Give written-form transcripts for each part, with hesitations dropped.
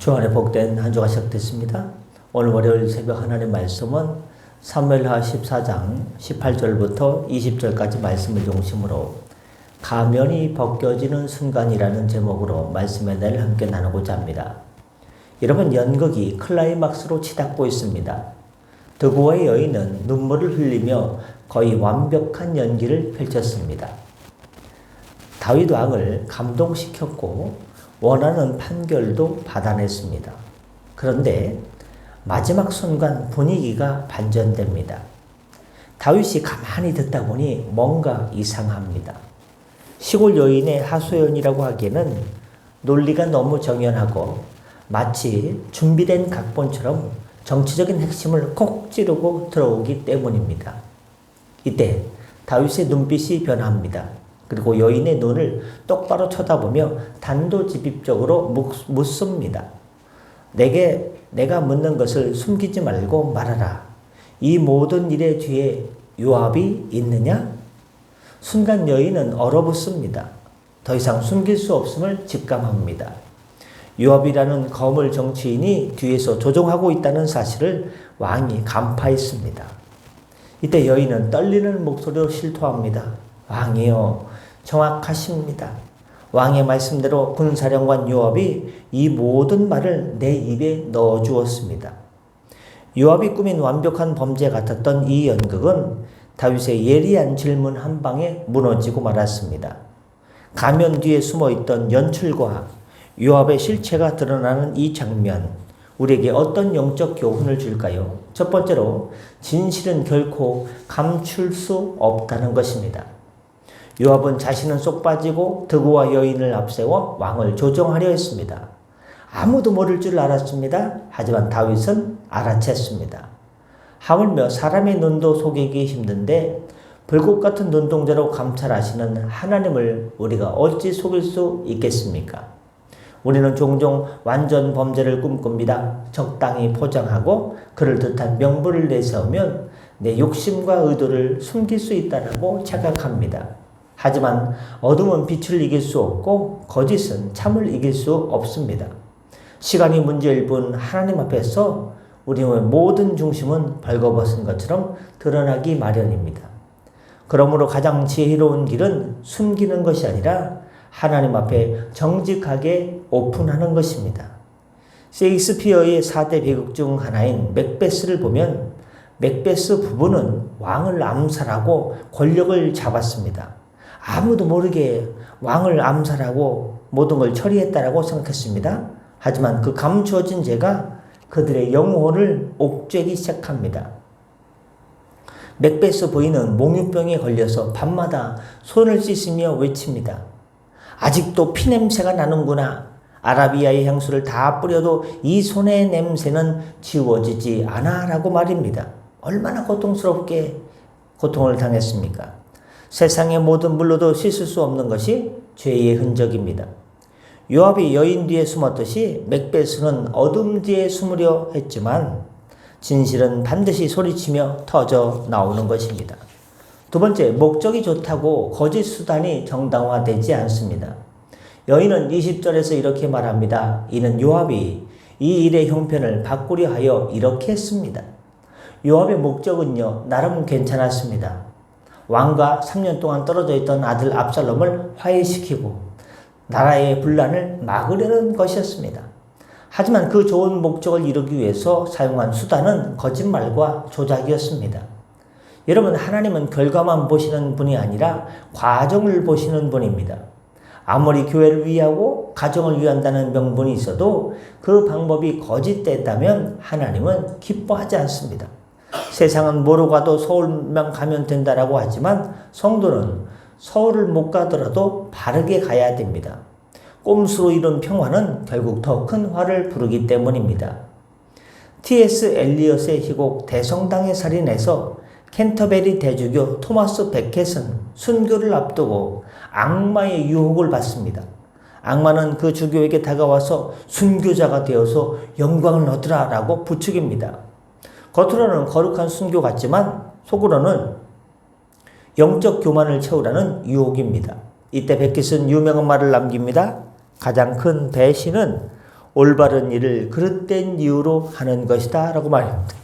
주안의 복된 한 주가 시작됐습니다. 오늘 월요일 새벽 하나님의 말씀은 사무엘하 14장 18절부터 20절까지 말씀을 중심으로 가면이 벗겨지는 순간이라는 제목으로 말씀의 내를 함께 나누고자 합니다. 여러분, 연극이 클라이막스로 치닫고 있습니다. 드고와의 여인은 눈물을 흘리며 거의 완벽한 연기를 펼쳤습니다. 다윗 왕을 감동시켰고 원하는 판결도 받아냈습니다. 그런데 마지막 순간 분위기가 반전됩니다. 다윗이 가만히 듣다 보니 뭔가 이상합니다. 시골 여인의 하소연이라고 하기에는 논리가 너무 정연하고 마치 준비된 각본처럼 정치적인 핵심을 콕 찌르고 들어오기 때문입니다. 이때 다윗의 눈빛이 변합니다. 그리고 여인의 눈을 똑바로 쳐다보며 단도직입적으로 묻습니다. 내가 묻는 것을 숨기지 말고 말하라. 이 모든 일의 뒤에 요압이 있느냐? 순간 여인은 얼어붙습니다. 더 이상 숨길 수 없음을 직감합니다. 요압이라는 거물 정치인이 뒤에서 조종하고 있다는 사실을 왕이 간파했습니다. 이때 여인은 떨리는 목소리로 실토합니다. 왕이여, 정확하십니다. 왕의 말씀대로 군사령관 요압이 이 모든 말을 내 입에 넣어 주었습니다. 요압이 꾸민 완벽한 범죄 같았던 이 연극은 다윗의 예리한 질문 한 방에 무너지고 말았습니다. 가면 뒤에 숨어있던 연출과 요압의 실체가 드러나는 이 장면, 우리에게 어떤 영적 교훈을 줄까요? 첫 번째로, 진실은 결코 감출 수 없다는 것입니다. 요압은 자신은 쏙 빠지고 드고와 여인을 앞세워 왕을 조종하려 했습니다. 아무도 모를 줄 알았습니다. 하지만 다윗은 알아챘습니다. 하물며 사람의 눈도 속이기 힘든데 불꽃 같은 눈동자로 감찰하시는 하나님을 우리가 어찌 속일 수 있겠습니까? 우리는 종종 완전 범죄를 꿈꿉니다. 적당히 포장하고 그를 듯한 명분을 내세우면 내 욕심과 의도를 숨길 수 있다고 착각합니다. 하지만 어둠은 빛을 이길 수 없고 거짓은 참을 이길 수 없습니다. 시간이 문제일 뿐 하나님 앞에서 우리의 모든 중심은 벌거벗은 것처럼 드러나기 마련입니다. 그러므로 가장 지혜로운 길은 숨기는 것이 아니라 하나님 앞에 정직하게 오픈하는 것입니다. 셰익스피어의 4대 비극 중 하나인 맥베스를 보면 맥베스 부부는 왕을 암살하고 권력을 잡았습니다. 아무도 모르게 왕을 암살하고 모든 걸 처리했다라고 생각했습니다. 하지만 그 감추어진 죄가 그들의 영혼을 옥죄기 시작합니다. 맥베스 부인은 몽유병에 걸려서 밤마다 손을 씻으며 외칩니다. 아직도 피냄새가 나는구나. 아라비아의 향수를 다 뿌려도 이 손의 냄새는 지워지지 않아 라고 말입니다. 얼마나 고통스럽게 고통을 당했습니까? 세상의 모든 물로도 씻을 수 없는 것이 죄의 흔적입니다. 요압이 여인 뒤에 숨었듯이 맥베스는 어둠 뒤에 숨으려 했지만 진실은 반드시 소리치며 터져 나오는 것입니다. 두 번째, 목적이 좋다고 거짓 수단이 정당화되지 않습니다. 여인은 20절에서 이렇게 말합니다. 이는 요압이 이 일의 형편을 바꾸려 하여 이렇게 했습니다. 요압의 목적은요, 나름 괜찮았습니다. 왕과 3년 동안 떨어져 있던 아들 압살롬을 화해시키고 나라의 분란을 막으려는 것이었습니다. 하지만 그 좋은 목적을 이루기 위해서 사용한 수단은 거짓말과 조작이었습니다. 여러분, 하나님은 결과만 보시는 분이 아니라 과정을 보시는 분입니다. 아무리 교회를 위하고 가정을 위한다는 명분이 있어도 그 방법이 거짓됐다면 하나님은 기뻐하지 않습니다. 세상은 뭐로 가도 서울만 가면 된다라고 하지만 성도는 서울을 못 가더라도 바르게 가야 됩니다. 꼼수로 이룬 평화는 결국 더 큰 화를 부르기 때문입니다. T.S. 엘리엇의 희곡 대성당의 살인에서 캔터베리 대주교 토마스 베켓은 순교를 앞두고 악마의 유혹을 받습니다. 악마는 그 주교에게 다가와서 순교자가 되어서 영광을 얻으라 라고 부추깁니다. 겉으로는 거룩한 순교 같지만 속으로는 영적 교만을 채우라는 유혹입니다. 이때 베켓은 유명한 말을 남깁니다. 가장 큰 배신은 올바른 일을 그릇된 이유로 하는 것이다 라고 말합니다.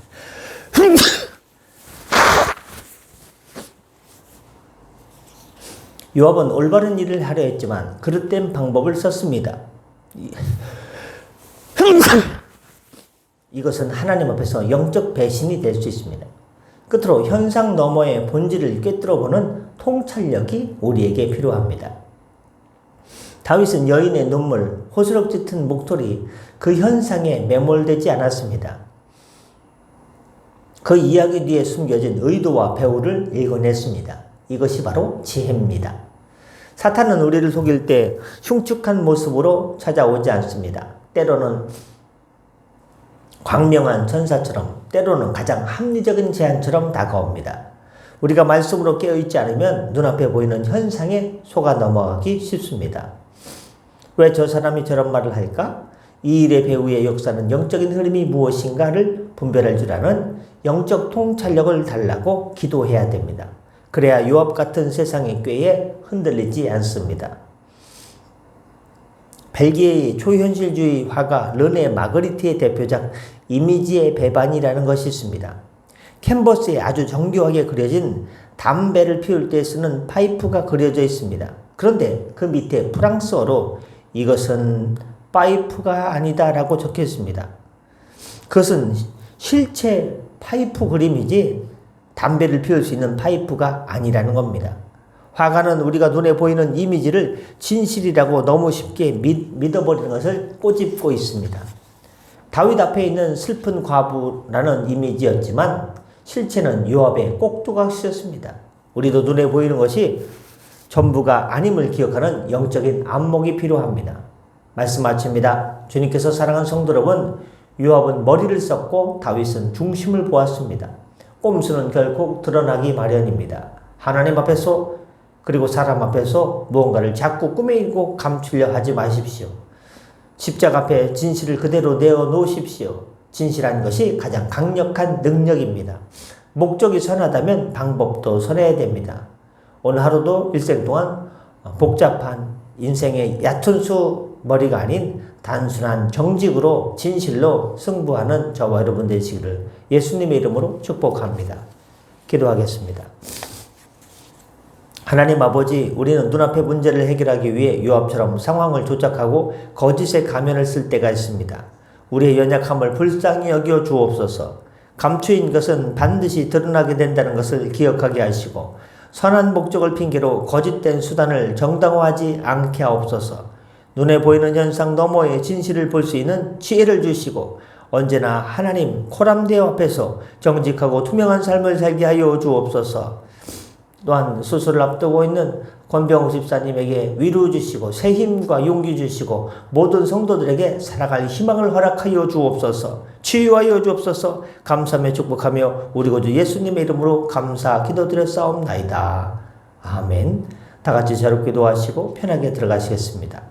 요압은 올바른 일을 하려 했지만 그릇된 방법을 썼습니다. 이것은 하나님 앞에서 영적 배신이 될 수 있습니다. 끝으로 현상 너머의 본질을 꿰뚫어보는 통찰력이 우리에게 필요합니다. 다윗은 여인의 눈물, 호스력 짙은 목소리, 그 현상에 매몰되지 않았습니다. 그 이야기 뒤에 숨겨진 의도와 배후를 읽어냈습니다. 이것이 바로 지혜입니다. 사탄은 우리를 속일 때 흉측한 모습으로 찾아오지 않습니다. 때로는 광명한 천사처럼, 때로는 가장 합리적인 제안처럼 다가옵니다. 우리가 말씀으로 깨어있지 않으면 눈앞에 보이는 현상에 속아 넘어가기 쉽습니다. 왜 저 사람이 저런 말을 할까? 이 일의 배후의 역사는 영적인 흐름이 무엇인가를 분별할 줄 아는 영적 통찰력을 달라고 기도해야 됩니다. 그래야 요압 같은 세상의 꾀에 흔들리지 않습니다. 벨기에의 초현실주의 화가 르네 마그리트의 대표작 이미지의 배반이라는 것이 있습니다. 캔버스에 아주 정교하게 그려진 담배를 피울 때 쓰는 파이프가 그려져 있습니다. 그런데 그 밑에 프랑스어로 이것은 파이프가 아니다 라고 적혀 있습니다. 그것은 실체 파이프 그림이지 담배를 피울 수 있는 파이프가 아니라는 겁니다. 화가는 우리가 눈에 보이는 이미지를 진실이라고 너무 쉽게 믿어버리는 것을 꼬집고 있습니다. 다윗 앞에 있는 슬픈 과부라는 이미지였지만 실체는 요압의 꼭두각시였습니다. 우리도 눈에 보이는 것이 전부가 아님을 기억하는 영적인 안목이 필요합니다. 말씀 마칩니다. 주님께서 사랑하는 성도 여러분, 요압은 머리를 썼고 다윗은 중심을 보았습니다. 꼼수는 결국 드러나기 마련입니다. 하나님 앞에서 그리고 사람 앞에서 무언가를 자꾸 꾸미고 감추려 하지 마십시오. 십자가 앞에 진실을 그대로 내어놓으십시오. 진실한 것이 가장 강력한 능력입니다. 목적이 선하다면 방법도 선해야 됩니다. 오늘 하루도 일생 동안 복잡한 인생의 얕은 수 머리가 아닌 단순한 정직으로 진실로 승부하는 저와 여러분 되시기를 예수님의 이름으로 축복합니다. 기도하겠습니다. 하나님 아버지, 우리는 눈앞의 문제를 해결하기 위해 요압처럼 상황을 조작하고 거짓의 가면을 쓸 때가 있습니다. 우리의 연약함을 불쌍히 여겨 주옵소서. 감추인 것은 반드시 드러나게 된다는 것을 기억하게 하시고 선한 목적을 핑계로 거짓된 수단을 정당화하지 않게 하옵소서. 눈에 보이는 현상 너머의 진실을 볼 수 있는 지혜를 주시고 언제나 하나님 코람데오 앞에서 정직하고 투명한 삶을 살게 하여 주옵소서. 또한 수술을 앞두고 있는 권병우 집사님에게 위로 주시고 새 힘과 용기 주시고 모든 성도들에게 살아갈 희망을 허락하여 주옵소서. 치유하여 주옵소서. 감사하며 축복하며 우리 구주 예수님의 이름으로 감사 기도드렸사옵나이다. 아멘. 다 같이 자로 기도하시고 편하게 들어가시겠습니다.